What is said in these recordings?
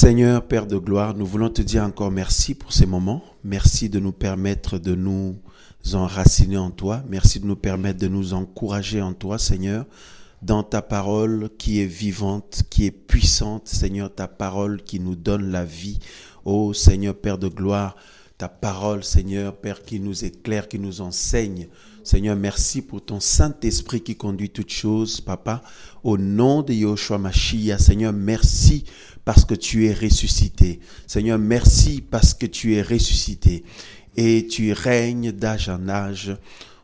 Seigneur, Père de gloire, nous voulons te dire encore merci pour ces moments. Merci de nous permettre de nous enraciner en toi. Merci de nous permettre de nous encourager en toi, Seigneur, dans ta parole qui est vivante, qui est puissante. Seigneur, ta parole qui nous donne la vie. Oh Seigneur, Père de gloire, ta parole, Seigneur, Père, qui nous éclaire, qui nous enseigne. Seigneur, merci pour ton Saint-Esprit qui conduit toutes choses, Papa. Au nom de Yahushua Mashiach, Seigneur, merci parce que tu es ressuscité. Seigneur, merci parce que tu es ressuscité. Et tu règnes d'âge en âge,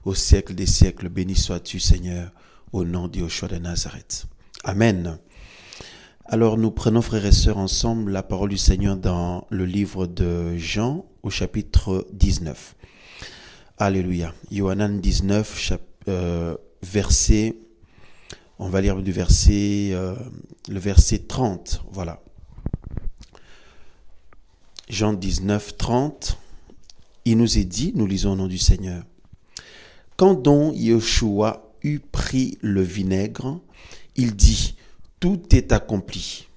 au siècle des siècles. Béni sois-tu, Seigneur, au nom de Yahushua de Nazareth. Amen. Alors, nous prenons, frères et sœurs, ensemble la parole du Seigneur dans le livre de Jean, au chapitre 19. Alléluia. Yohanan 19, verset, on va lire le verset 30, voilà. Jean 19, 30, il nous est dit, nous lisons au nom du Seigneur, « Quand donc Yeshua eut pris le vinaigre, il dit, « Tout est accompli. »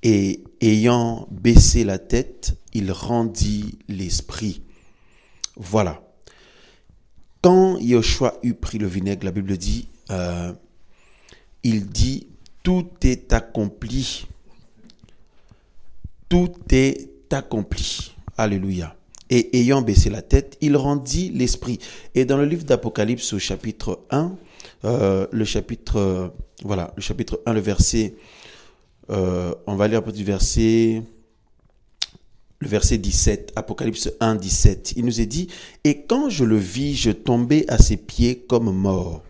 Et ayant baissé la tête, il rendit l'esprit. Voilà. Quand Yeshua eut pris le vinaigre, la Bible dit, il dit, tout est accompli. Tout est accompli. Alléluia. Et ayant baissé la tête, il rendit l'esprit. Et dans le livre d'Apocalypse au chapitre 1, le chapitre 1, le verset, on va lire un peu du verset... Le verset 17, Apocalypse 1, 17, il nous est dit, « Et quand je le vis, je tombai à ses pieds comme mort.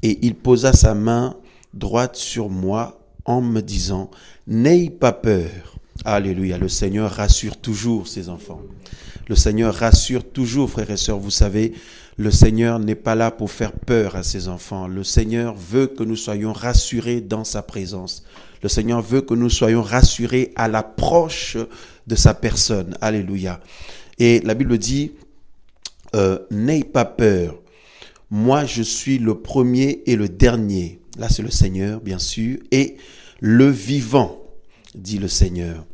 Et il posa sa main droite sur moi en me disant, « N'aie pas peur. » Alléluia, le Seigneur rassure toujours ses enfants. Le Seigneur rassure toujours, frères et sœurs, vous savez, le Seigneur n'est pas là pour faire peur à ses enfants. Le Seigneur veut que nous soyons rassurés dans sa présence. Le Seigneur veut que nous soyons rassurés à l'approche de sa personne. Alléluia. Et la Bible dit, n'aie pas peur. Moi, je suis le premier et le dernier. Là, c'est le Seigneur, bien sûr. Et le vivant, dit le Seigneur.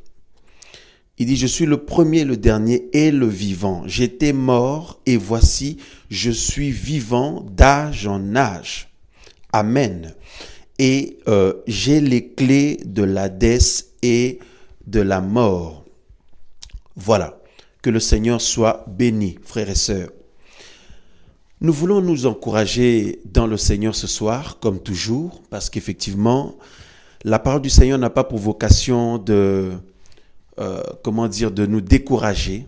Il dit, je suis le premier, le dernier et le vivant. J'étais mort et voici, je suis vivant d'âge en âge. Amen. Et j'ai les clés de l'Hadès et de la mort. Voilà. Que le Seigneur soit béni, frères et sœurs. Nous voulons nous encourager dans le Seigneur ce soir, comme toujours, parce qu'effectivement, la parole du Seigneur n'a pas pour vocation de nous décourager,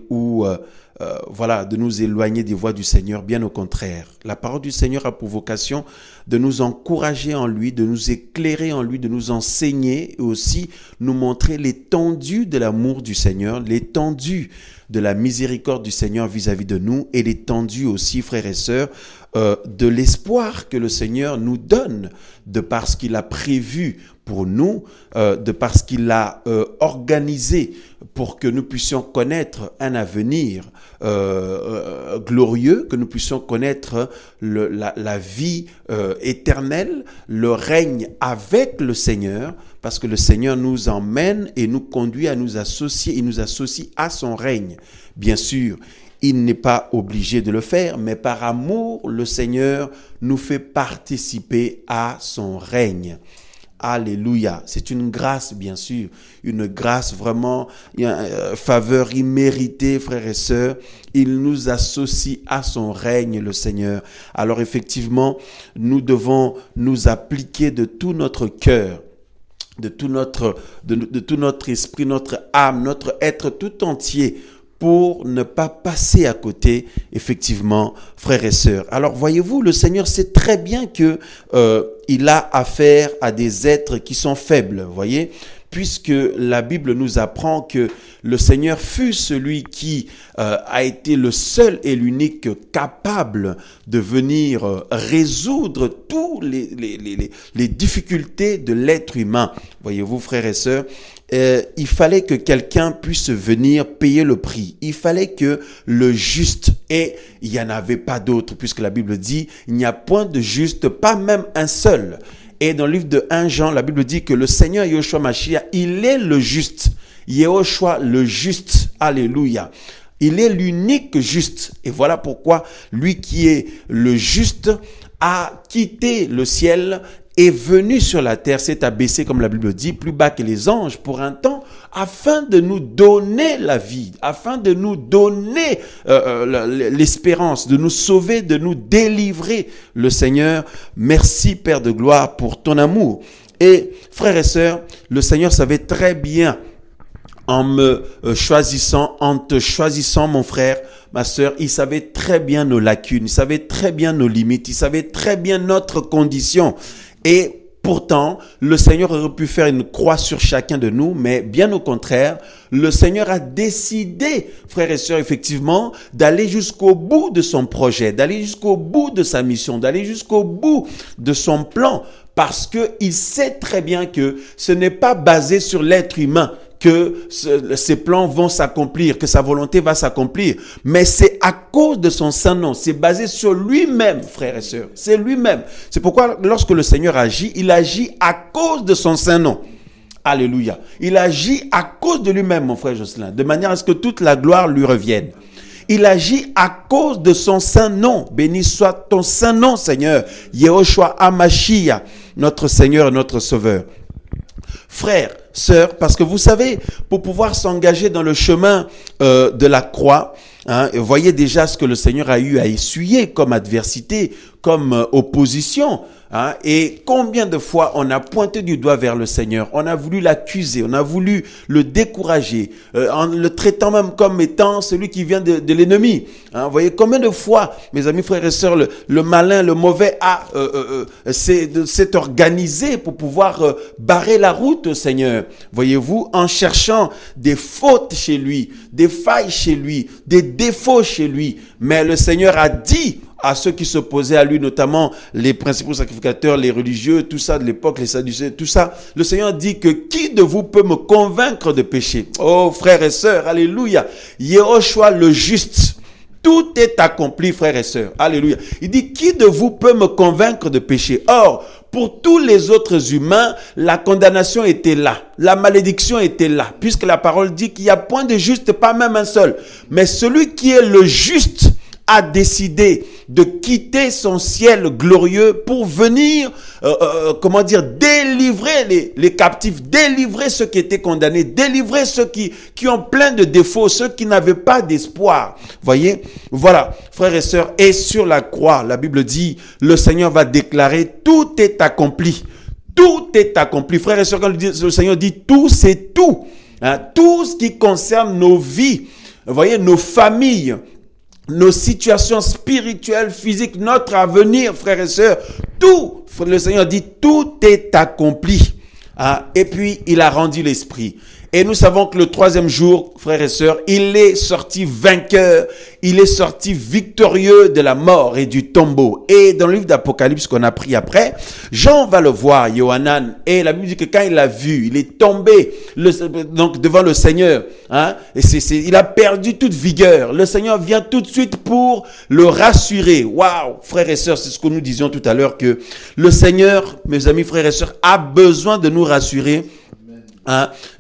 ou de nous éloigner des voies du Seigneur, bien au contraire. La parole du Seigneur a pour vocation de nous encourager en lui, de nous éclairer en lui, de nous enseigner et aussi nous montrer l'étendue de l'amour du Seigneur, l'étendue de la miséricorde du Seigneur vis-à-vis de nous et l'étendue aussi, frères et sœurs, de l'espoir que le Seigneur nous donne de par ce qu'il a prévu pour nous, de par ce qu'il a organisé pour que nous puissions connaître un avenir glorieux, que nous puissions connaître la vie éternelle, le règne avec le Seigneur, parce que le Seigneur nous emmène et nous conduit à nous associer, il nous associe à son règne. Bien sûr, il n'est pas obligé de le faire, mais par amour, le Seigneur nous fait participer à son règne. Alléluia. C'est une grâce, bien sûr, une grâce vraiment, faveur imméritée, frères et sœurs. Il nous associe à son règne, le Seigneur. Alors effectivement, nous devons nous appliquer de tout notre cœur, de tout notre esprit, notre âme, notre être tout entier, pour ne pas passer à côté, effectivement, frères et sœurs. Alors, voyez-vous, le Seigneur sait très bien que il a affaire à des êtres qui sont faibles, voyez, puisque la Bible nous apprend que le Seigneur fut celui qui a été le seul et l'unique capable de venir résoudre toutes les difficultés de l'être humain. Voyez-vous, frères et sœurs, il fallait que quelqu'un puisse venir payer le prix. Il fallait que le juste, et il n'y en avait pas d'autre, puisque la Bible dit, il n'y a point de juste, pas même un seul. Et dans le livre de 1 Jean, la Bible dit que le Seigneur Yeshua Mashiach, il est le juste. Yeshua le juste. Alléluia. Il est l'unique juste. Et voilà pourquoi lui qui est le juste a quitté le ciel, est venu sur la terre, s'est abaissé, comme la Bible dit, plus bas que les anges pour un temps, afin de nous donner la vie, afin de nous donner l'espérance, de nous sauver, de nous délivrer. Le Seigneur, merci Père de gloire pour ton amour. Et frères et sœurs, le Seigneur savait très bien, en te choisissant mon frère, ma sœur, il savait très bien nos lacunes, il savait très bien nos limites, il savait très bien notre condition. Et pourtant, le Seigneur aurait pu faire une croix sur chacun de nous, mais bien au contraire, le Seigneur a décidé, frères et sœurs, effectivement, d'aller jusqu'au bout de son projet, d'aller jusqu'au bout de sa mission, d'aller jusqu'au bout de son plan, parce qu'il sait très bien que ce n'est pas basé sur l'être humain que ses plans vont s'accomplir, que sa volonté va s'accomplir. Mais c'est à cause de son saint nom. C'est basé sur lui-même, frères et sœurs. C'est lui-même. C'est pourquoi lorsque le Seigneur agit, il agit à cause de son saint nom. Alléluia. Il agit à cause de lui-même, mon frère Jocelyn, de manière à ce que toute la gloire lui revienne. Il agit à cause de son saint nom. Béni soit ton saint nom, Seigneur. Yehoshua HaMashiach, notre Seigneur et notre Sauveur. Frères, sœurs, parce que vous savez, pour pouvoir s'engager dans le chemin de la croix, voyez déjà ce que le Seigneur a eu à essuyer comme adversité, comme opposition. Et combien de fois on a pointé du doigt vers le Seigneur, on a voulu l'accuser, on a voulu le décourager, en le traitant même comme étant celui qui vient de l'ennemi. Vous voyez combien de fois, mes amis, frères et sœurs, le malin, le mauvais s'est organisé pour pouvoir barrer la route au Seigneur. Voyez-vous, en cherchant des fautes chez lui, des failles chez lui, des défauts chez lui. Mais le Seigneur a dit à ceux qui s'opposaient à lui, notamment les principaux sacrificateurs, les religieux, tout ça de l'époque, les sadducéens, tout ça. Le Seigneur dit que qui de vous peut me convaincre de péché? Oh, frères et sœurs, alléluia. Yehoshua le juste. Tout est accompli, frères et sœurs. Alléluia. Il dit, qui de vous peut me convaincre de péché? Or, pour tous les autres humains, la condamnation était là. La malédiction était là. Puisque la parole dit qu'il n'y a point de juste, pas même un seul. Mais celui qui est le juste a décidé de quitter son ciel glorieux pour venir, délivrer les captifs, délivrer ceux qui étaient condamnés, délivrer ceux qui ont plein de défauts, ceux qui n'avaient pas d'espoir. Voyez, voilà, frères et sœurs, et sur la croix, la Bible dit, le Seigneur va déclarer, tout est accompli. Tout est accompli. Frères et sœurs, quand le Seigneur dit tout, c'est tout. Tout ce qui concerne nos vies, vous voyez, nos familles, nos situations spirituelles, physiques, notre avenir, frères et sœurs, tout, le Seigneur dit, tout est accompli. Et puis, il a rendu l'esprit. Et nous savons que le troisième jour, frères et sœurs, il est sorti vainqueur, il est sorti victorieux de la mort et du tombeau. Et dans le livre d'Apocalypse qu'on a pris après, Jean va le voir, Yohanan, et la Bible dit que quand il l'a vu, il est tombé donc devant le Seigneur. Et il a perdu toute vigueur. Le Seigneur vient tout de suite pour le rassurer. Waouh, frères et sœurs, c'est ce que nous disions tout à l'heure, que le Seigneur, mes amis, frères et sœurs, a besoin de nous rassurer.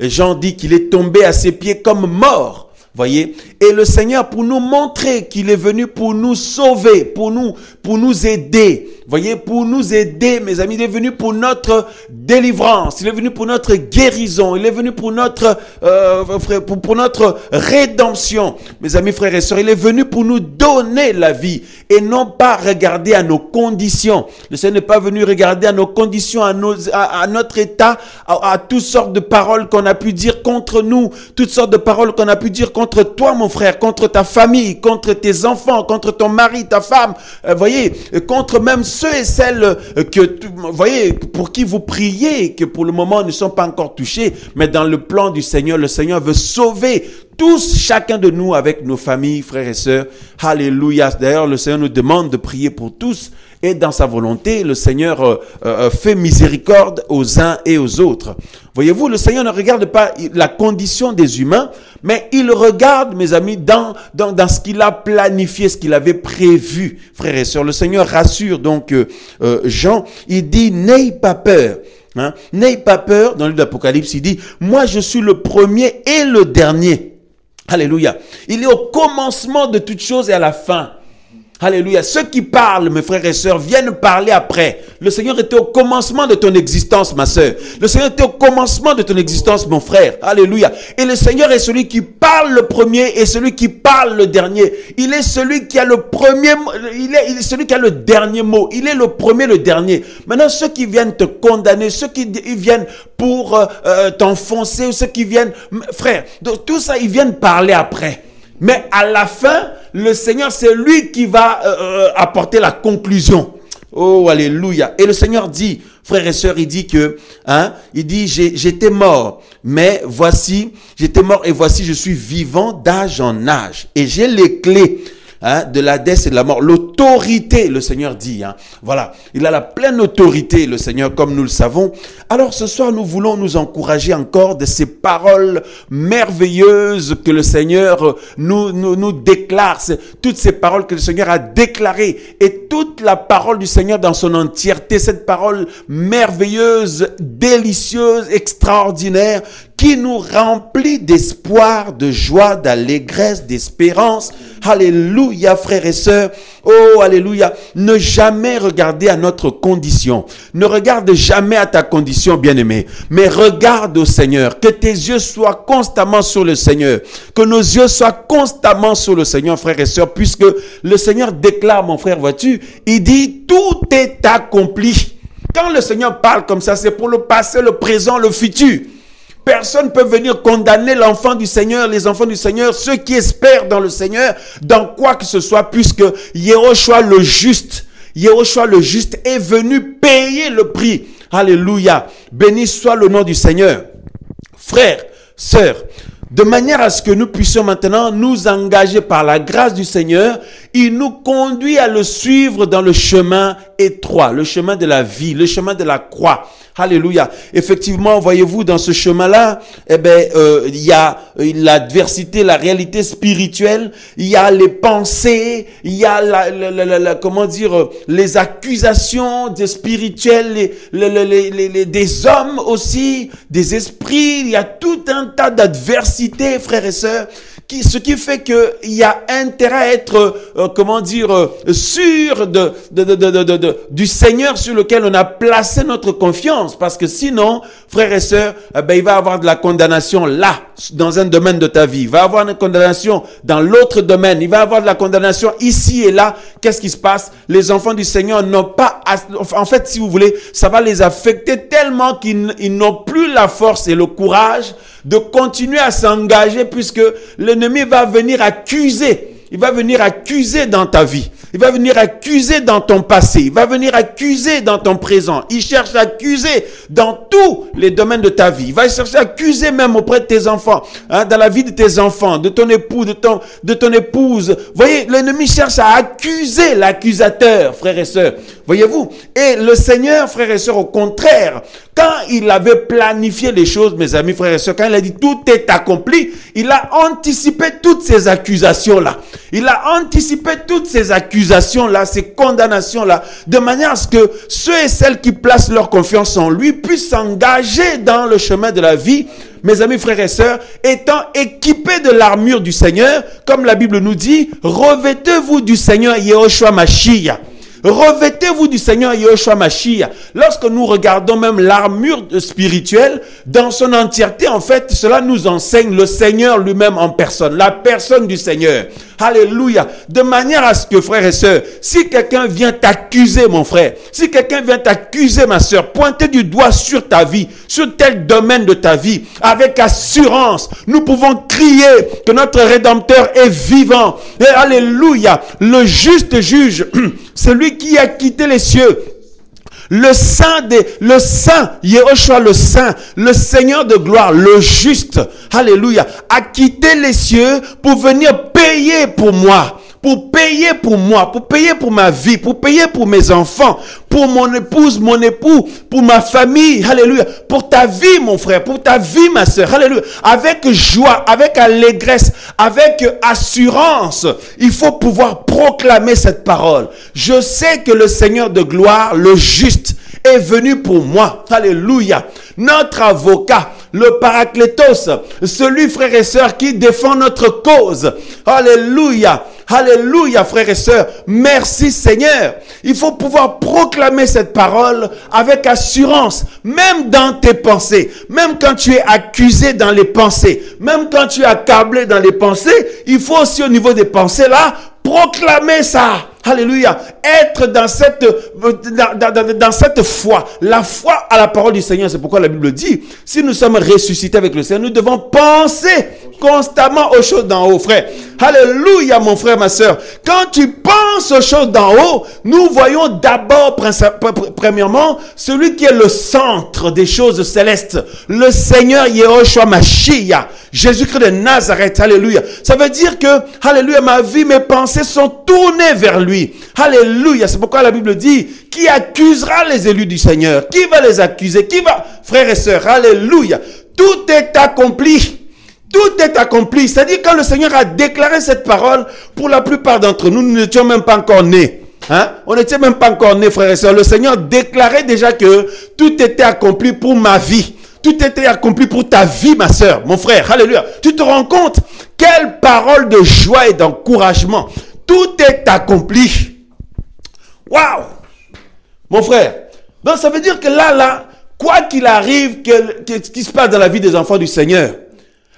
Jean dit qu'il est tombé à ses pieds comme mort. Voyez, et le Seigneur, pour nous montrer qu'il est venu pour nous sauver, pour nous aider. Voyez, pour nous aider, mes amis, il est venu pour notre délivrance, il est venu pour notre guérison, il est venu pour notre rédemption. Mes amis, frères et sœurs, il est venu pour nous donner la vie et non pas regarder à nos conditions. Le Seigneur n'est pas venu regarder à nos conditions, à notre état, à toutes sortes de paroles qu'on a pu dire contre nous, toutes sortes de paroles qu'on a pu dire contre toi, mon frère, contre ta famille, contre tes enfants, contre ton mari, ta femme, voyez, contre même ceux et celles voyez, pour qui vous priez, que pour le moment ne sont pas encore touchés, mais dans le plan du Seigneur, le Seigneur veut sauver tous, chacun de nous avec nos familles, frères et sœurs. Alléluia. D'ailleurs, le Seigneur nous demande de prier pour tous Et dans sa volonté, le Seigneur fait miséricorde aux uns et aux autres. Voyez-vous, le Seigneur ne regarde pas la condition des humains, mais il regarde, mes amis, dans ce qu'il a planifié, ce qu'il avait prévu, frères et sœurs. Le Seigneur rassure donc Jean, il dit « N'aie pas peur ». Hein? N'aie pas peur, dans le livre d'Apocalypse, il dit « Moi, je suis le premier et le dernier ». Alléluia. Il est au commencement de toutes choses et à la fin. Alléluia. Ceux qui parlent, mes frères et sœurs, viennent parler après. Le Seigneur était au commencement de ton existence, ma sœur. Le Seigneur était au commencement de ton existence, mon frère. Alléluia. Et le Seigneur est celui qui parle le premier et celui qui parle le dernier. Il est celui qui a le premier, il est celui qui a le dernier mot. Il est le premier, le dernier. Maintenant, ceux qui viennent te condamner, ceux qui viennent pour t'enfoncer, ou ceux qui viennent, frère, tout ça, ils viennent parler après. Mais à la fin, le Seigneur, c'est lui qui va apporter la conclusion. Oh, alléluia. Et le Seigneur dit, frères et sœurs, il dit que, il dit, j'étais mort, mais voici, j'étais mort et voici, je suis vivant d'âge en âge. Et j'ai les clés de l'Hadès et de la mort. L'autorité, le Seigneur dit. Voilà, il a la pleine autorité, le Seigneur, comme nous le savons. Alors ce soir, nous voulons nous encourager encore de ces paroles merveilleuses que le Seigneur nous déclare. Toutes ces paroles que le Seigneur a déclarées et toute la parole du Seigneur dans son entièreté. Cette parole merveilleuse, délicieuse, extraordinaire, qui nous remplit d'espoir, de joie, d'allégresse, d'espérance. Alléluia, frères et sœurs. Oh, alléluia. Ne jamais regarder à notre condition. Ne regarde jamais à ta condition, bien-aimé. Mais regarde au Seigneur. Que tes yeux soient constamment sur le Seigneur. Que nos yeux soient constamment sur le Seigneur, frères et sœurs. Puisque le Seigneur déclare, mon frère, vois-tu, il dit, tout est accompli. Quand le Seigneur parle comme ça, c'est pour le passé, le présent, le futur. Personne ne peut venir condamner l'enfant du Seigneur, les enfants du Seigneur, ceux qui espèrent dans le Seigneur, dans quoi que ce soit, puisque Yéhoshua le juste est venu payer le prix. Alléluia. Béni soit le nom du Seigneur. Frères, sœurs, de manière à ce que nous puissions maintenant nous engager par la grâce du Seigneur, il nous conduit à le suivre dans le chemin étroit, le chemin de la vie, le chemin de la croix. Alléluia. Effectivement, voyez-vous, dans ce chemin-là, il y a l'adversité, la réalité spirituelle, il y a les pensées, il y a les accusations des spirituelles, des hommes aussi, des esprits. Il y a tout un tas d'adversités, frères et sœurs, ce qui fait que il y a intérêt à être, sûr du Seigneur sur lequel on a placé notre confiance. Parce que sinon, frères et sœurs, il va y avoir de la condamnation là, dans un domaine de ta vie. Il va y avoir une condamnation dans l'autre domaine. Il va y avoir de la condamnation ici et là. Qu'est-ce qui se passe? Les enfants du Seigneur n'ont pas, en fait, si vous voulez, ça va les affecter tellement qu'ils n'ont plus la force et le courage de continuer à s'engager, puisque l'ennemi va venir accuser. Il va venir accuser dans ta vie. Il va venir accuser dans ton passé. Il va venir accuser dans ton présent. Il cherche à accuser dans tous les domaines de ta vie. Il va chercher à accuser même auprès de tes enfants, dans la vie de tes enfants, de ton époux, de ton épouse. Voyez, l'ennemi cherche à accuser l'accusateur, frères et sœurs. Voyez-vous? Et le Seigneur, frères et sœurs, au contraire, quand il avait planifié les choses, mes amis, frères et sœurs, quand il a dit tout est accompli, il a anticipé toutes ces accusations-là. Il a anticipé toutes ces accusations-là, ces condamnations-là, de manière à ce que ceux et celles qui placent leur confiance en lui puissent s'engager dans le chemin de la vie, mes amis, frères et sœurs, étant équipés de l'armure du Seigneur, comme la Bible nous dit, revêtez-vous du Seigneur Yéhoshua Mashiach. Revêtez-vous du Seigneur Yéhoshua Mashiach. Lorsque nous regardons même l'armure spirituelle dans son entièreté, en fait, cela nous enseigne le Seigneur lui-même en personne, la personne du Seigneur. Alléluia. De manière à ce que, frères et sœurs, si quelqu'un vient t'accuser, mon frère, si quelqu'un vient t'accuser, ma sœur, pointer du doigt sur ta vie, sur tel domaine de ta vie, avec assurance, nous pouvons crier que notre Rédempteur est vivant. Et alléluia. Le juste juge, celui qui a quitté les cieux, le saint, Yéhoshua le saint, le Seigneur de gloire, le juste, alléluia, a quitté les cieux pour venir payer pour moi, pour payer pour moi, pour payer pour ma vie, pour payer pour mes enfants, pour mon épouse, mon époux, pour ma famille, alléluia, pour ta vie mon frère, pour ta vie ma soeur, alléluia, avec joie, avec allégresse, avec assurance, il faut pouvoir proclamer cette parole. Je sais que le Seigneur de gloire, le juste, est venu pour moi, alléluia, notre avocat, le Paraclétos, celui, frères et sœurs, qui défend notre cause. Alléluia. Alléluia, frères et sœurs. Merci, Seigneur. Il faut pouvoir proclamer cette parole avec assurance, même dans tes pensées, même quand tu es accusé dans les pensées, même quand tu es accablé dans les pensées, il faut aussi au niveau des pensées là, proclamer ça. Alléluia. Être dans cette foi. La foi à la parole du Seigneur. C'est pourquoi la Bible dit, si nous sommes ressuscités avec le Seigneur, nous devons penser constamment aux choses d'en haut, frère. Alléluia, mon frère, ma soeur. Quand tu penses aux choses d'en haut, nous voyons d'abord, premièrement, celui qui est le centre des choses célestes. Le Seigneur Yehoshua Mashiach. Jésus-Christ de Nazareth. Alléluia. Ça veut dire que, alléluia, ma vie, mes pensées sont tournées vers lui. Alléluia. C'est pourquoi la Bible dit, qui accusera les élus du Seigneur? Qui va les accuser? Qui va? Frères et sœurs, alléluia. Tout est accompli. Tout est accompli. C'est-à-dire quand le Seigneur a déclaré cette parole, pour la plupart d'entre nous, nous n'étions même pas encore nés. Hein? On n'était même pas encore nés, frères et sœurs. Le Seigneur déclarait déjà que tout était accompli pour ma vie. Tout était accompli pour ta vie, ma sœur, mon frère. Alléluia. Tu te rends compte? Quelle parole de joie et d'encouragement. Tout est accompli. Waouh! Mon frère. Donc ça veut dire que là, quoi qu'il arrive, qu'est-ce qui se passe dans la vie des enfants du Seigneur,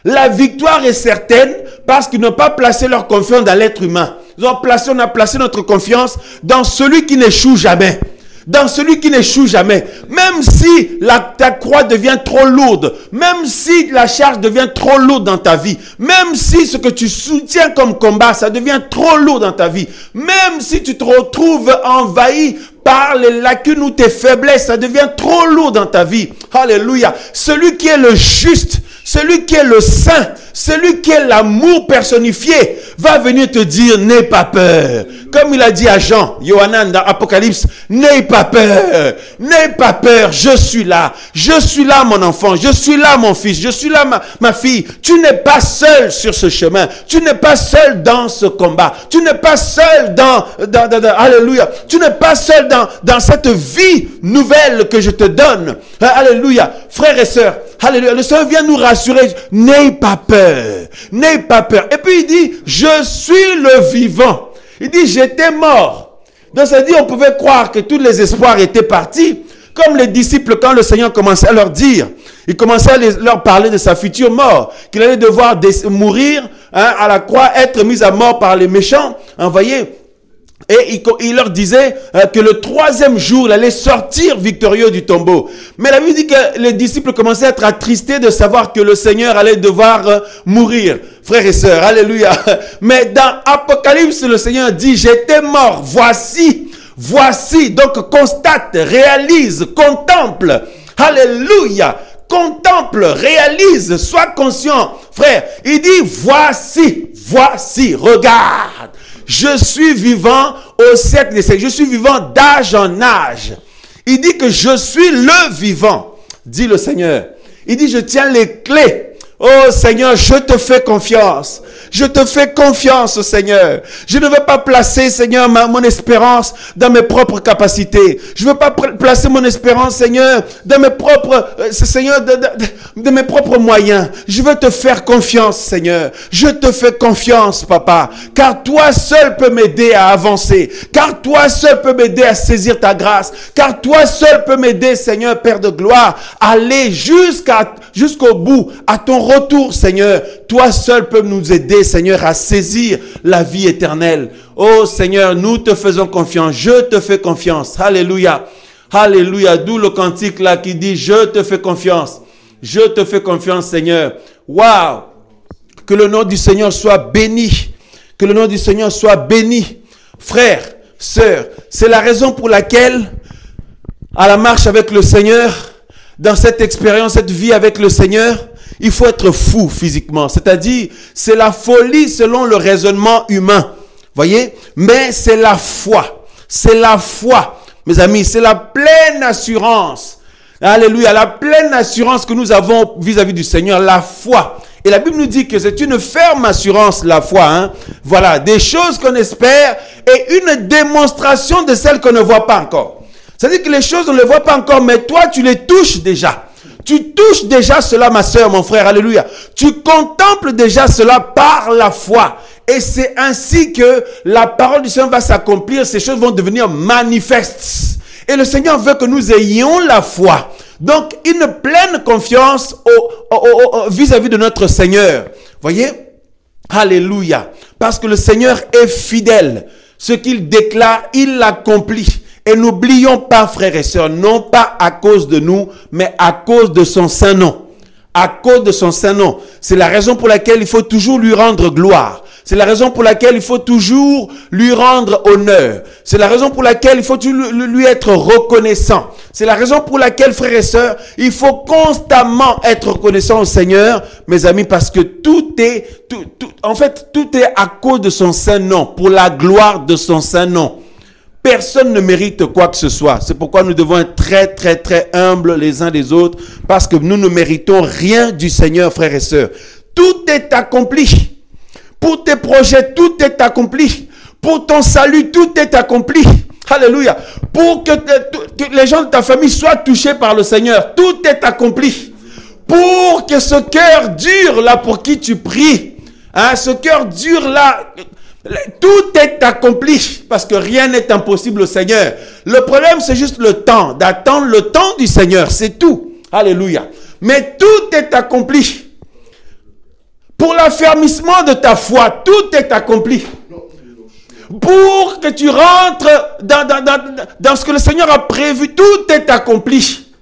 la victoire est certaine parce qu'ils n'ont pas placé leur confiance dans l'être humain. On a placé notre confiance dans celui qui n'échoue jamais. Dans celui qui n'échoue jamais. Même si ta croix devient trop lourde, même si la charge devient trop lourde dans ta vie, même si ce que tu soutiens comme combat, ça devient trop lourd dans ta vie, même si tu te retrouves envahi par les lacunes ou tes faiblesses, ça devient trop lourd dans ta vie. Alléluia. Celui qui est le juste, celui qui est le saint, celui qui est l'amour personnifié, va venir te dire, n'aie pas peur. Comme il a dit à Jean, Yohanan dans Apocalypse, n'aie pas peur, n'aie pas peur, je suis là mon enfant, je suis là mon fils, je suis là ma fille. Tu n'es pas seul sur ce chemin, tu n'es pas seul dans ce combat, tu n'es pas seul alléluia, tu n'es pas seul dans cette vie nouvelle que je te donne. Alléluia, frères et sœurs. Alléluia. Le Seigneur vient nous rassurer. N'aie pas peur. N'aie pas peur. Et puis il dit, je suis le vivant. Il dit, j'étais mort. Donc ça dit, on pouvait croire que tous les espoirs étaient partis. Comme les disciples, quand le Seigneur commençait à leur dire, il commençait à leur parler de sa future mort, qu'il allait devoir mourir à la croix, être mis à mort par les méchants. Voyez. Et il leur disait que le troisième jour, il allait sortir victorieux du tombeau. Mais la Bible dit que les disciples commençaient à être attristés de savoir que le Seigneur allait devoir mourir. Frères et sœurs, alléluia. Mais dans Apocalypse, le Seigneur dit, j'étais mort, voici. Donc constate, réalise, contemple. Alléluia. Contemple, réalise, sois conscient. Frère, il dit, voici, regarde. Je suis vivant au siècle des siècles. Je suis vivant d'âge en âge. Il dit que je suis le vivant, dit le Seigneur. Il dit, je tiens les clés. Oh Seigneur, je te fais confiance. Je te fais confiance, Seigneur. Je ne veux pas placer, Seigneur, mon espérance dans mes propres capacités. Je ne veux pas placer mon espérance, Seigneur, dans mes propres, de mes propres moyens. Je veux te faire confiance, Seigneur. Je te fais confiance, Papa. Car toi seul peux m'aider à avancer. Car toi seul peux m'aider à saisir ta grâce. Car toi seul peux m'aider, Seigneur, Père de gloire, à aller jusqu'au bout, à ton retour, Seigneur. Toi seul peux nous aider, Seigneur, à saisir la vie éternelle. Oh Seigneur, nous te faisons confiance. Je te fais confiance. Alléluia. Alléluia. D'où le cantique là qui dit, je te fais confiance. Je te fais confiance, Seigneur. Waouh. Que le nom du Seigneur soit béni. Que le nom du Seigneur soit béni. Frères, sœurs, c'est la raison pour laquelle, à la marche avec le Seigneur, dans cette expérience, cette vie avec le Seigneur, il faut être fou physiquement. C'est-à-dire, c'est la folie selon le raisonnement humain. Voyez? Mais c'est la foi. C'est la foi, mes amis. C'est la pleine assurance. Alléluia. La pleine assurance que nous avons vis-à-vis du Seigneur. La foi. Et la Bible nous dit que c'est une ferme assurance, la foi. Hein? Voilà. Des choses qu'on espère et une démonstration de celles qu'on ne voit pas encore. C'est-à-dire que les choses, on ne les voit pas encore, mais toi, tu les touches déjà. Tu touches déjà cela, ma soeur, mon frère. Alléluia. Tu contemples déjà cela par la foi. Et c'est ainsi que la parole du Seigneur va s'accomplir. Ces choses vont devenir manifestes. Et le Seigneur veut que nous ayons la foi. Donc, une pleine confiance vis-à-vis de notre Seigneur. Voyez? Alléluia. Parce que le Seigneur est fidèle. Ce qu'il déclare, il l'accomplit. Et n'oublions pas, frères et sœurs, non pas à cause de nous, mais à cause de son saint nom. À cause de son saint nom. C'est la raison pour laquelle il faut toujours lui rendre gloire. C'est la raison pour laquelle il faut toujours lui rendre honneur. C'est la raison pour laquelle il faut lui être reconnaissant. C'est la raison pour laquelle, frères et sœurs, il faut constamment être reconnaissant au Seigneur, mes amis, parce que tout est à cause de son saint nom, pour la gloire de son saint nom. Personne ne mérite quoi que ce soit. C'est pourquoi nous devons être très, très, très humbles les uns des autres, parce que nous ne méritons rien du Seigneur, frères et sœurs. Tout est accompli. Pour tes projets, tout est accompli. Pour ton salut, tout est accompli. Alléluia. Pour que les gens de ta famille soient touchés par le Seigneur, tout est accompli. Pour que ce cœur dur là pour qui tu pries, hein, ce cœur dur là, tout est accompli. Parce que rien n'est impossible au Seigneur. Le problème, c'est juste le temps, d'attendre le temps du Seigneur, c'est tout. Alléluia. Mais tout est accompli. Pour l'affermissement de ta foi, tout est accompli. Pour que tu rentres dans ce que le Seigneur a prévu, tout est accompli.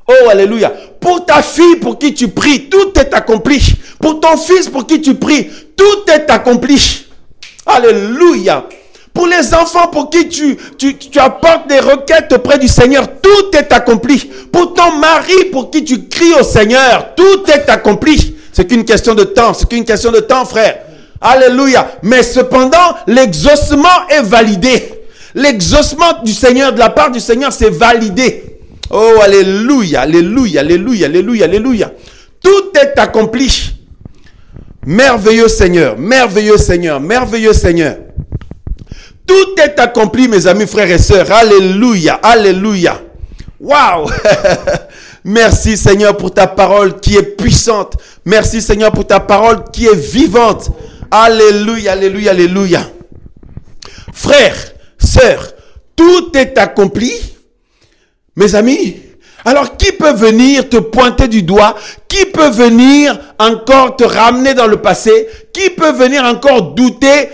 Oh, alléluia. Pour ta fille pour qui tu pries, tout est accompli. Pour ton fils pour qui tu pries, tout est accompli. Alléluia. Pour les enfants pour qui tu apportes des requêtes auprès du Seigneur, tout est accompli. Pour ton mari pour qui tu cries au Seigneur, tout est accompli. C'est qu'une question de temps, c'est qu'une question de temps, frère. Alléluia. Mais cependant, l'exaucement est validé. L'exaucement du Seigneur, de la part du Seigneur, c'est validé. Oh, alléluia, alléluia, alléluia, alléluia, alléluia. Tout est accompli. Merveilleux Seigneur, merveilleux Seigneur, merveilleux Seigneur. Tout est accompli, mes amis, frères et sœurs. Alléluia, alléluia. Waouh. Merci Seigneur pour ta parole qui est puissante. Merci Seigneur pour ta parole qui est vivante. Alléluia, alléluia, alléluia. Frères, sœurs, tout est accompli. Mes amis, alors qui peut venir te pointer du doigt? Qui peut venir encore te ramener dans le passé? Qui peut venir encore douter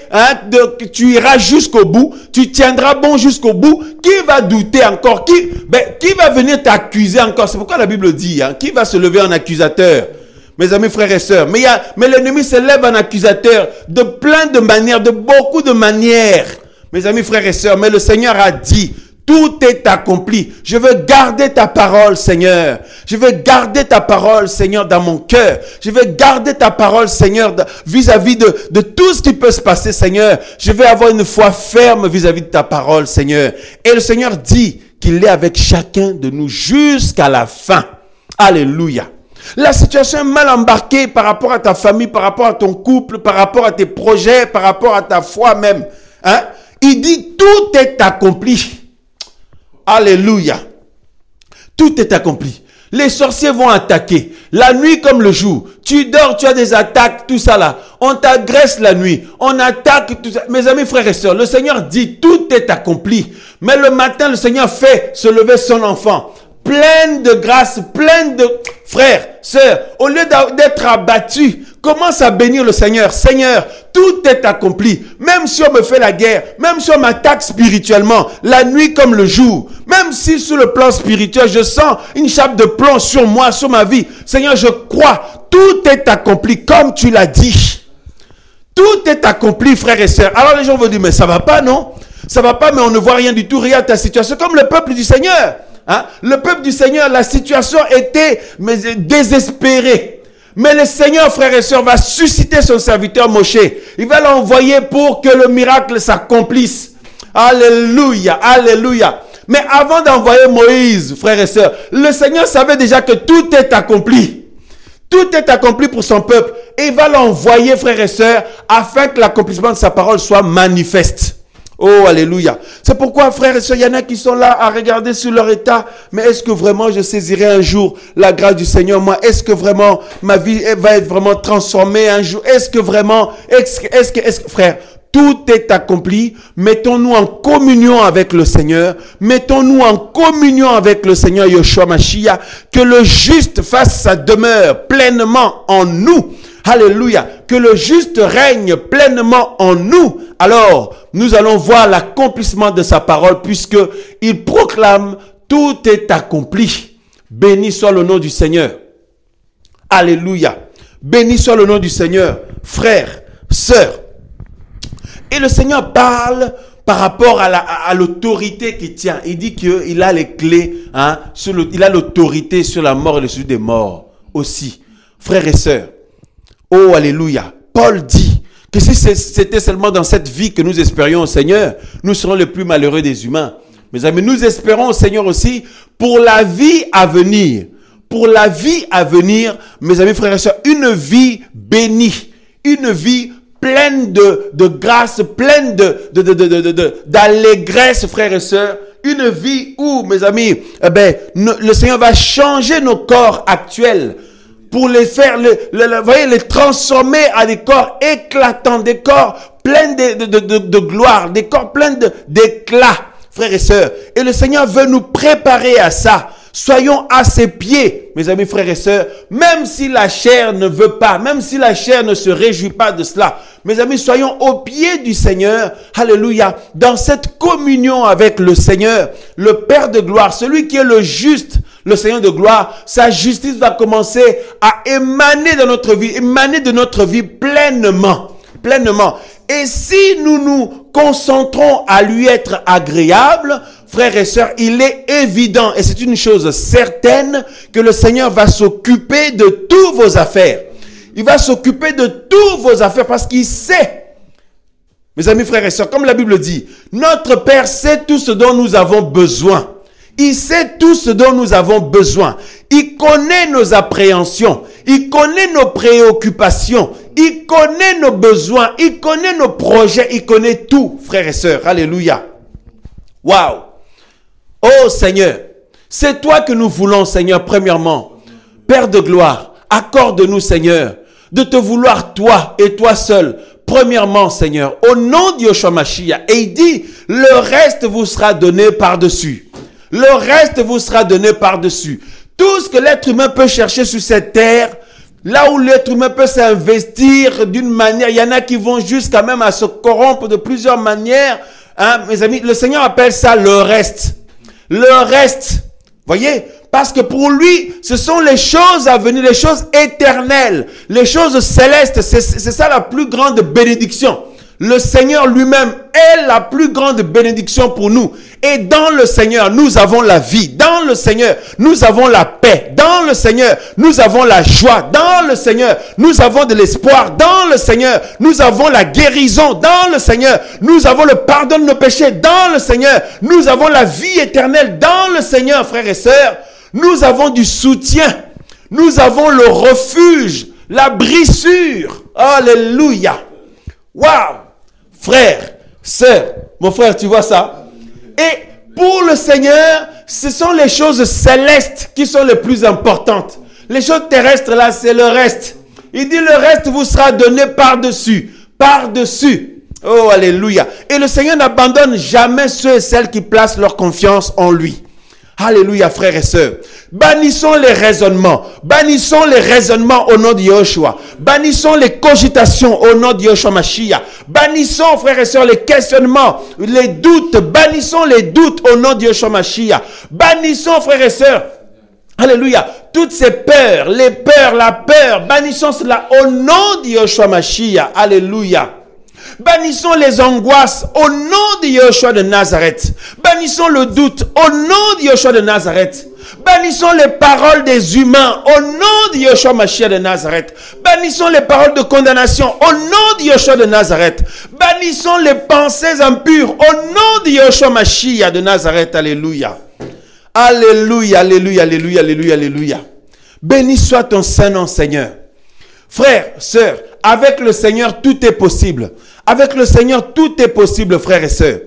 que tu iras jusqu'au bout? Tu tiendras bon jusqu'au bout? Qui va douter encore? Qui va venir t'accuser encore? C'est pourquoi la Bible dit, qui va se lever en accusateur? Mes amis, frères et sœurs, mais l'ennemi se lève en accusateur de plein de manières, de beaucoup de manières. Mes amis, frères et sœurs, mais le Seigneur a dit, tout est accompli. Je veux garder ta parole, Seigneur. Je veux garder ta parole, Seigneur, dans mon cœur. Je veux garder ta parole, Seigneur, vis-à-vis de tout ce qui peut se passer, Seigneur. Je veux avoir une foi ferme vis-à-vis de ta parole, Seigneur. Et le Seigneur dit qu'il est avec chacun de nous jusqu'à la fin. Alléluia. La situation est mal embarquée par rapport à ta famille, par rapport à ton couple, par rapport à tes projets, par rapport à ta foi même. Il dit tout est accompli. Alléluia. Tout est accompli. Les sorciers vont attaquer. La nuit comme le jour. Tu dors, tu as des attaques, tout ça là. On t'agresse la nuit. On attaque tout ça. Mes amis, frères et sœurs, le Seigneur dit tout est accompli. Mais le matin, le Seigneur fait se lever son enfant. Pleine de grâce, pleine de... Frères, sœurs, au lieu d'être abattu, commence à bénir le Seigneur. Seigneur, tout est accompli. Même si on me fait la guerre, même si on m'attaque spirituellement, la nuit comme le jour, même si sur le plan spirituel, je sens une chape de plomb sur moi, sur ma vie. Seigneur, je crois, tout est accompli comme tu l'as dit. Tout est accompli, frères et sœurs. Alors les gens vont dire, mais ça va pas, non? Ça va pas, mais on ne voit rien du tout. Regarde ta situation, comme le peuple du Seigneur. Le peuple du Seigneur, la situation était désespérée. Mais le Seigneur, frères et sœurs, va susciter son serviteur Moshe. Il va l'envoyer pour que le miracle s'accomplisse. Alléluia, alléluia. Mais avant d'envoyer Moïse, frères et sœurs, le Seigneur savait déjà que tout est accompli. Tout est accompli pour son peuple. Et il va l'envoyer, frères et sœurs, afin que l'accomplissement de sa parole soit manifeste. Oh, alléluia. C'est pourquoi, frères et sœurs, il y en a qui sont là à regarder sur leur état. Mais est-ce que vraiment je saisirai un jour la grâce du Seigneur, moi? Est-ce que vraiment ma vie va être vraiment transformée un jour? Est-ce que vraiment, frère, tout est accompli. Mettons-nous en communion avec le Seigneur. Mettons-nous en communion avec le Seigneur Yeshua Mashiach. Que le juste fasse sa demeure pleinement en nous. Alléluia. Que le juste règne pleinement en nous. Alors, nous allons voir l'accomplissement de sa parole puisque il proclame tout est accompli. Béni soit le nom du Seigneur. Alléluia. Béni soit le nom du Seigneur. Frères, sœurs. Et le Seigneur parle par rapport à l'autorité qu'il tient. Il dit qu'il a les clés, hein, il a l'autorité sur la mort et le sujet des morts aussi. Frères et sœurs, oh alléluia, Paul dit que si c'était seulement dans cette vie que nous espérions au Seigneur, nous serons les plus malheureux des humains. Mes amis, nous espérons au Seigneur aussi pour la vie à venir. Pour la vie à venir, mes amis, frères et sœurs, une vie bénie, une vie pleine de grâce, pleine d'allégresse, frères et sœurs. Une vie où, mes amis, le Seigneur va changer nos corps actuels pour les faire, les transformer à des corps éclatants, des corps pleins de gloire, des corps pleins d'éclat, frères et sœurs. Et le Seigneur veut nous préparer à ça. Soyons à ses pieds, mes amis, frères et sœurs, même si la chair ne veut pas, même si la chair ne se réjouit pas de cela. Mes amis, soyons au pied du Seigneur, alléluia, dans cette communion avec le Seigneur, le Père de gloire, celui qui est le juste, le Seigneur de gloire. Sa justice va commencer à émaner de notre vie pleinement, pleinement. Et si nous nous concentrons à lui être agréable, frères et sœurs, il est évident, et c'est une chose certaine, que le Seigneur va s'occuper de toutes vos affaires. Il va s'occuper de toutes vos affaires parce qu'il sait, mes amis, frères et sœurs, comme la Bible dit, notre Père sait tout ce dont nous avons besoin. Il sait tout ce dont nous avons besoin. Il connaît nos appréhensions. Il connaît nos préoccupations. Il connaît nos besoins. Il connaît nos projets. Il connaît tout, frères et sœurs. Alléluia. Waouh. Oh Seigneur, c'est toi que nous voulons, Seigneur, premièrement. Père de gloire, accorde-nous, Seigneur, de te vouloir toi et toi seul. Premièrement, Seigneur, au nom de Yeshua Mashiach. Et il dit, le reste vous sera donné par-dessus. Le reste vous sera donné par-dessus. Tout ce que l'être humain peut chercher sur cette terre, là où l'être humain peut s'investir d'une manière, il y en a qui vont jusqu'à même à se corrompre de plusieurs manières. Hein, mes amis, le Seigneur appelle ça le reste. Le reste, voyez, parce que pour lui, ce sont les choses à venir, les choses éternelles, les choses célestes. C'est ça la plus grande bénédiction. Le Seigneur lui-même est la plus grande bénédiction pour nous. Et dans le Seigneur, nous avons la vie. Dans le Seigneur, nous avons la paix. Dans le Seigneur, nous avons la joie. Dans le Seigneur, nous avons de l'espoir. Dans le Seigneur, nous avons la guérison. Dans le Seigneur, nous avons le pardon de nos péchés. Dans le Seigneur, nous avons la vie éternelle. Dans le Seigneur, frères et sœurs, nous avons du soutien. Nous avons le refuge, la brissure. Alléluia. Waouh! Frère, sœur, mon frère, tu vois ça? Et pour le Seigneur, ce sont les choses célestes qui sont les plus importantes. Les choses terrestres, là, c'est le reste. Il dit, le reste vous sera donné par-dessus. Par-dessus. Oh, alléluia. Et le Seigneur n'abandonne jamais ceux et celles qui placent leur confiance en lui. Alléluia, frères et sœurs. Bannissons les raisonnements. Bannissons les raisonnements au nom de Yeshua. Bannissons les cogitations au nom de Yeshua Mashiach. Bannissons, frères et sœurs, les questionnements, les doutes. Bannissons les doutes au nom de Yeshua Mashiach. Bannissons, frères et sœurs, alléluia, toutes ces peurs, les peurs, la peur. Bannissons cela au nom de Yeshua Mashiach. Alléluia. Bannissons les angoisses au nom de Yeshua de Nazareth. Bannissons le doute au nom de Yeshua de Nazareth. Bénissons les paroles des humains au nom de Yeshua Mashiach de Nazareth. Bénissons les paroles de condamnation au nom de Yeshua de Nazareth. Bénissons les pensées impures au nom de Yeshua Mashiach de Nazareth. Alléluia. Alléluia, alléluia, alléluia, alléluia, alléluia. Béni soit ton Saint-Nom, Seigneur. Frères, sœurs, avec le Seigneur, tout est possible. Avec le Seigneur, tout est possible, frères et sœurs.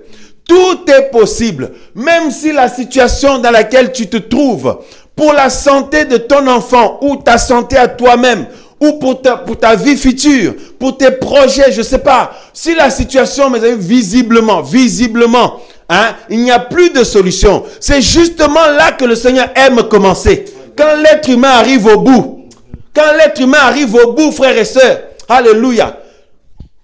Tout est possible. Même si la situation dans laquelle tu te trouves, pour la santé de ton enfant, ou ta santé à toi-même, ou pour ta vie future, pour tes projets, je ne sais pas. Si la situation, mes amis, visiblement, il n'y a plus de solution. C'est justement là que le Seigneur aime commencer. Quand l'être humain arrive au bout. Quand l'être humain arrive au bout, frères et sœurs. Alléluia.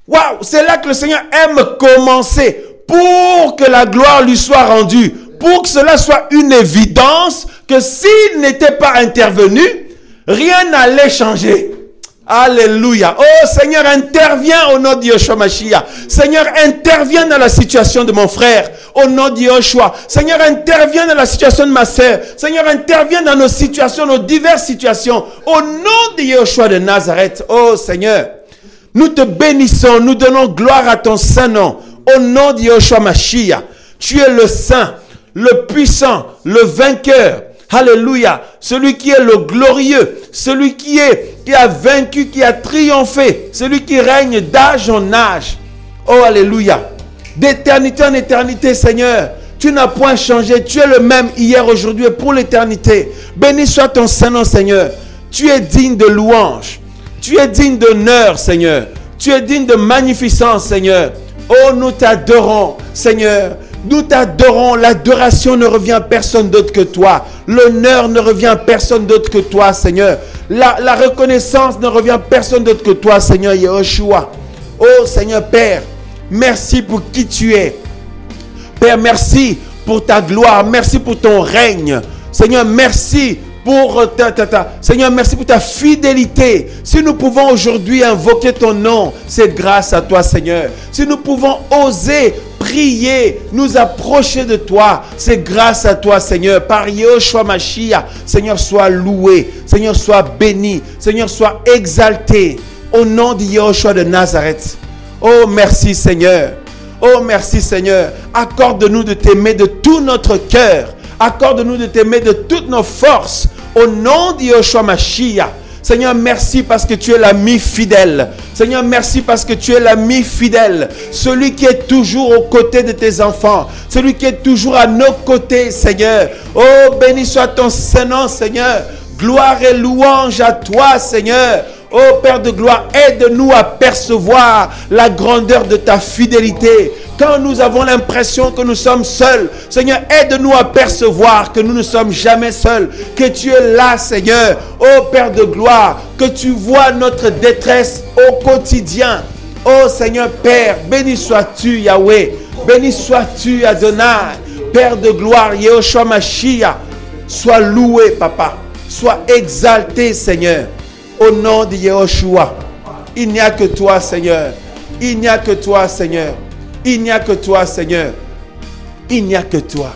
Waouh, c'est là que le Seigneur aime commencer pour que la gloire lui soit rendue. Pour que cela soit une évidence que s'il n'était pas intervenu, rien n'allait changer. Alléluia. Oh Seigneur, interviens au nom de Yeshua Mashiach. Seigneur, interviens dans la situation de mon frère au nom de Yeshua. Seigneur, interviens dans la situation de ma sœur. Seigneur, interviens dans nos situations, nos diverses situations au nom de Yeshua de Nazareth. Oh Seigneur, nous te bénissons, nous donnons gloire à ton saint nom au nom de Yeshua Mashiach. Tu es le saint, le puissant, le vainqueur. Alléluia. Celui qui est le glorieux, celui qui a vaincu, qui a triomphé, celui qui règne d'âge en âge. Oh, alléluia. D'éternité en éternité, Seigneur, tu n'as point changé. Tu es le même hier, aujourd'hui et pour l'éternité. Béni soit ton Saint-Nom, Seigneur. Tu es digne de louange. Tu es digne d'honneur, Seigneur. Tu es digne de magnificence, Seigneur. Oh, nous t'adorons, Seigneur. Nous t'adorons. L'adoration ne revient à personne d'autre que toi. L'honneur ne revient à personne d'autre que toi, Seigneur. La reconnaissance ne revient à personne d'autre que toi, Seigneur Yeshua. Oh, Seigneur Père, merci pour qui tu es. Père, merci pour ta gloire. Merci pour ton règne. Seigneur, merci pour Seigneur, merci pour ta fidélité. Si nous pouvons aujourd'hui invoquer ton nom, c'est grâce à toi, Seigneur. Si nous pouvons oser prier, nous approcher de toi, c'est grâce à toi, Seigneur. Par Yeshua Mashiach, Seigneur, sois loué. Seigneur, sois béni. Seigneur, sois exalté. Au nom de Yeshua de Nazareth. Oh, merci, Seigneur. Oh, merci, Seigneur. Accorde-nous de t'aimer de tout notre cœur. Accorde-nous de t'aimer de toutes nos forces. Au nom de Yeshua Mashiach. Seigneur, merci parce que tu es l'ami fidèle. Seigneur, merci parce que tu es l'ami fidèle. Celui qui est toujours aux côtés de tes enfants. Celui qui est toujours à nos côtés, Seigneur. Oh, béni soit ton Saint-Nom, Seigneur. Gloire et louange à toi, Seigneur. Oh Père de gloire, aide-nous à percevoir la grandeur de ta fidélité. Quand nous avons l'impression que nous sommes seuls, Seigneur, aide-nous à percevoir que nous ne sommes jamais seuls, que tu es là, Seigneur. Oh Père de gloire, que tu vois notre détresse au quotidien. Oh Seigneur Père, béni sois-tu Yahweh, béni sois-tu Adonai, Père de gloire, Yeshua Mashiach. Sois loué, Papa, sois exalté, Seigneur. Au nom de Yeshua, il n'y a que toi, Seigneur. Il n'y a que toi, Seigneur. Il n'y a que toi, Seigneur. Il n'y a que toi.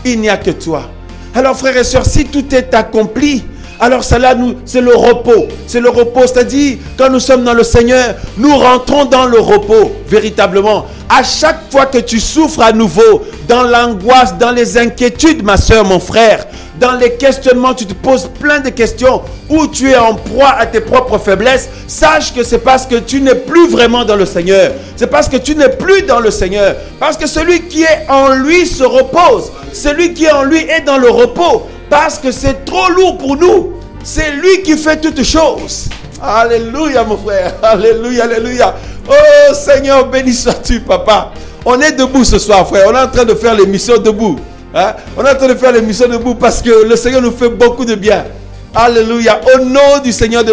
Il n'y a que toi. Alors, frères et sœurs, si tout est accompli, alors cela, c'est le repos. C'est le repos, c'est-à-dire, quand nous sommes dans le Seigneur, nous rentrons dans le repos, véritablement. À chaque fois que tu souffres à nouveau, dans l'angoisse, dans les inquiétudes, ma soeur, mon frère, dans les questionnements, tu te poses plein de questions, où tu es en proie à tes propres faiblesses, sache que c'est parce que tu n'es plus vraiment dans le Seigneur. C'est parce que tu n'es plus dans le Seigneur. Parce que celui qui est en lui se repose. Celui qui est en lui est dans le repos. Parce que c'est trop lourd pour nous. C'est lui qui fait toutes choses. Alléluia, mon frère. Alléluia, alléluia. Oh Seigneur, béni sois-tu, Papa. On est debout ce soir, frère. On est en train de faire l'émission debout. Hein? On est en train de faire l'émission debout parce que le Seigneur nous fait beaucoup de bien. Alléluia. Au nom du Seigneur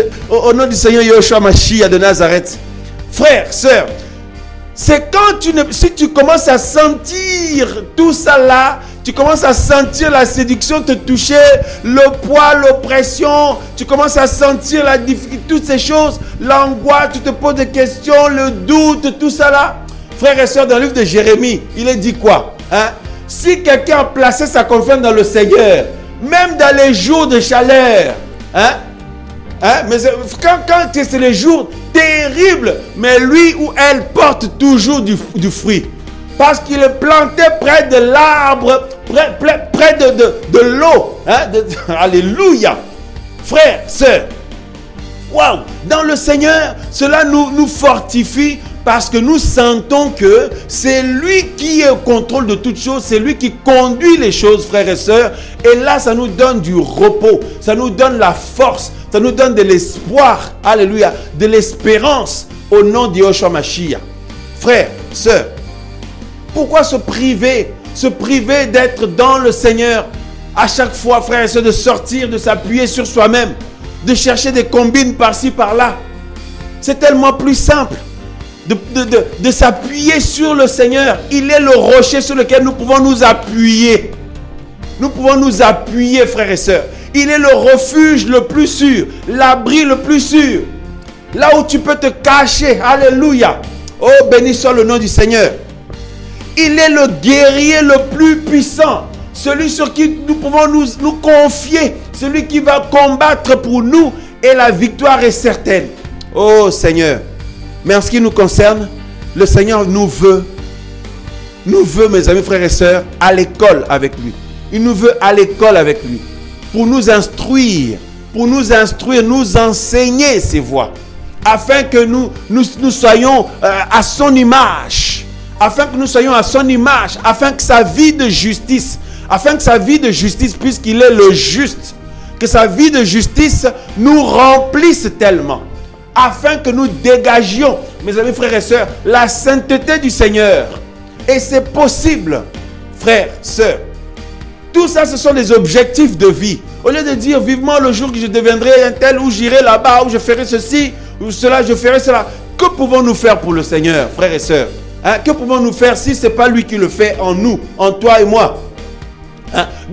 Yeshua Mashiach de Nazareth. Frère, sœur, c'est quand si tu commences à sentir tout ça là, tu commences à sentir la séduction te toucher, le poids, l'oppression, tu commences à sentir la difficulté, toutes ces choses, l'angoisse, tu te poses des questions, le doute, tout ça là. Frères et sœurs, dans le livre de Jérémie, il est dit quoi? Hein? Si quelqu'un a placé sa confiance dans le Seigneur, même dans les jours de chaleur. Hein? Mais quand c'est les jours terribles, mais lui ou elle porte toujours du fruit. Parce qu'il est planté près de l'arbre, près de l'eau. Hein? Alléluia. Frères, sœurs. Waouh! Dans le Seigneur, cela nous fortifie parce que nous sentons que c'est lui qui est au contrôle de toutes choses, c'est lui qui conduit les choses, frères et sœurs. Et là, ça nous donne du repos, ça nous donne la force, ça nous donne de l'espoir, alléluia, de l'espérance au nom de Yeshua Mashiach. Frères, sœurs, pourquoi se priver d'être dans le Seigneur à chaque fois, frères et sœurs, de sortir, de s'appuyer sur soi-même, de chercher des combines par-ci, par-là? C'est tellement plus simple de s'appuyer sur le Seigneur. Il est le rocher sur lequel nous pouvons nous appuyer. Nous pouvons nous appuyer, frères et sœurs. Il est le refuge le plus sûr, l'abri le plus sûr. Là où tu peux te cacher. Alléluia. Oh, béni soit le nom du Seigneur. Il est le guerrier le plus puissant. Celui sur qui nous pouvons nous confier. Celui qui va combattre pour nous. Et la victoire est certaine. Oh Seigneur. Mais en ce qui nous concerne, le Seigneur nous veut, mes amis, frères et sœurs, à l'école avec lui. Il nous veut à l'école avec lui. Pour nous instruire, nous enseigner ses voies. Afin que nous soyons à son image. Afin que nous soyons à son image. Afin que sa vie de justice, puisqu'il est le juste, que sa vie de justice nous remplisse tellement. Afin que nous dégagions, mes amis, frères et sœurs, la sainteté du Seigneur. Et c'est possible, frères, sœurs. Tout ça, ce sont des objectifs de vie. Au lieu de dire vivement le jour que je deviendrai un tel, ou j'irai là-bas, ou je ferai ceci, ou cela, je ferai cela. Que pouvons-nous faire pour le Seigneur, frères et sœurs? Que pouvons-nous faire si ce n'est pas lui qui le fait en nous, en toi et moi?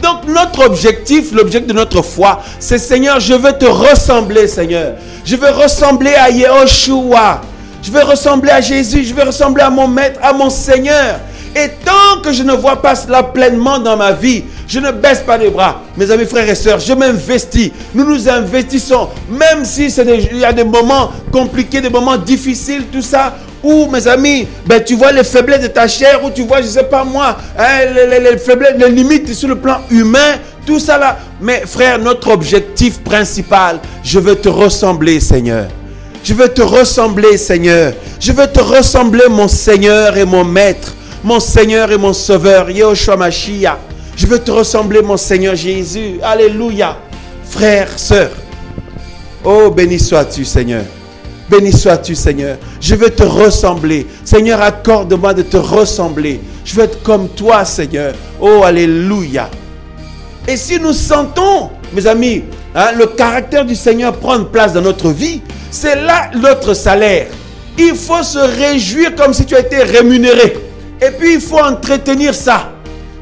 Donc notre objectif, l'objectif de notre foi, c'est Seigneur, je veux te ressembler, Seigneur. Je veux ressembler à Yehoshua. Je veux ressembler à Jésus. Je veux ressembler à mon Maître, à mon Seigneur. Et tant que je ne vois pas cela pleinement dans ma vie, je ne baisse pas les bras. Mes amis, frères et sœurs, je m'investis. Nous nous investissons. Même si il y a des moments compliqués, des moments difficiles, tout ça. Ou mes amis, tu vois les faiblesses de ta chair, ou tu vois, je ne sais pas moi, les faiblesses, les limites sur le plan humain, tout ça là. Mais frère, notre objectif principal, je veux te ressembler, Seigneur. Je veux te ressembler, Seigneur. Je veux te ressembler, mon Seigneur et mon Maître, mon Seigneur et mon Sauveur, Yeshua Mashiach. Je veux te ressembler, mon Seigneur Jésus. Alléluia. Frère, sœur. Oh, béni sois-tu, Seigneur. Béni sois-tu, Seigneur. Je veux te ressembler. Seigneur, accorde-moi de te ressembler. Je veux être comme toi, Seigneur. Oh, alléluia. Et si nous sentons, mes amis, le caractère du Seigneur prendre place dans notre vie, c'est là notre salaire. Il faut se réjouir comme si tu as été rémunéré. Et puis, il faut entretenir ça.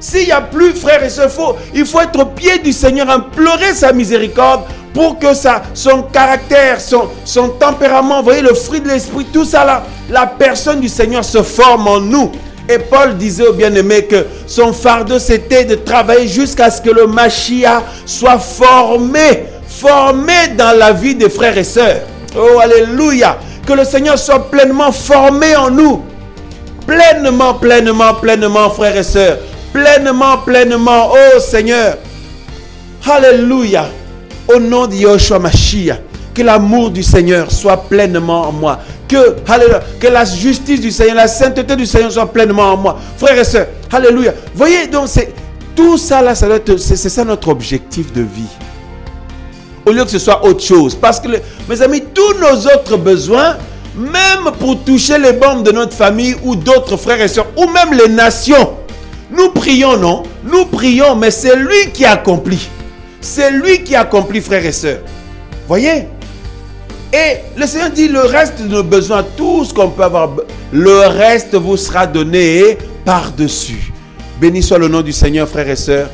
S'il n'y a plus, frères et sœurs, il faut être au pied du Seigneur, implorer sa miséricorde pour que son caractère, son tempérament, vous voyez, le fruit de l'esprit, tout ça là, la personne du Seigneur se forme en nous. Et Paul disait au bien-aimé que son fardeau, c'était de travailler jusqu'à ce que le Mashiach soit formé dans la vie des frères et sœurs. Oh, alléluia. Que le Seigneur soit pleinement formé en nous. Pleinement, frères et sœurs. Pleinement, oh Seigneur. Alléluia. Au nom de Yeshua Mashiach, que l'amour du Seigneur soit pleinement en moi. Que la justice du Seigneur, la sainteté du Seigneur soit pleinement en moi. Frères et sœurs, alléluia. Voyez, donc, tout ça là, c'est ça notre objectif de vie. Au lieu que ce soit autre chose. Parce que, mes amis, tous nos autres besoins, même pour toucher les membres de notre famille ou d'autres frères et sœurs, ou même les nations, nous prions, non? Nous prions, mais c'est lui qui accomplit. C'est lui qui accomplit, frères et sœurs. Voyez? Et le Seigneur dit, le reste de nos besoins, tout ce qu'on peut avoir, le reste vous sera donné par-dessus. Béni soit le nom du Seigneur, frères et sœurs.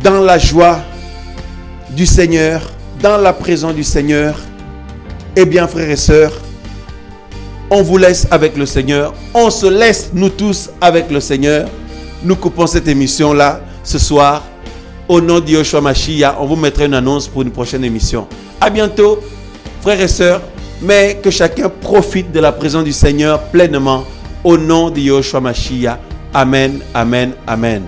Dans la joie du Seigneur, dans la présence du Seigneur, eh bien, frères et sœurs, on vous laisse avec le Seigneur. On se laisse, nous tous, avec le Seigneur. Nous coupons cette émission-là, ce soir. Au nom de Yoshua Mashiach, on vous mettra une annonce pour une prochaine émission. À bientôt, frères et sœurs. Mais que chacun profite de la présence du Seigneur pleinement. Au nom de Yoshua Mashiach. Amen, amen, amen.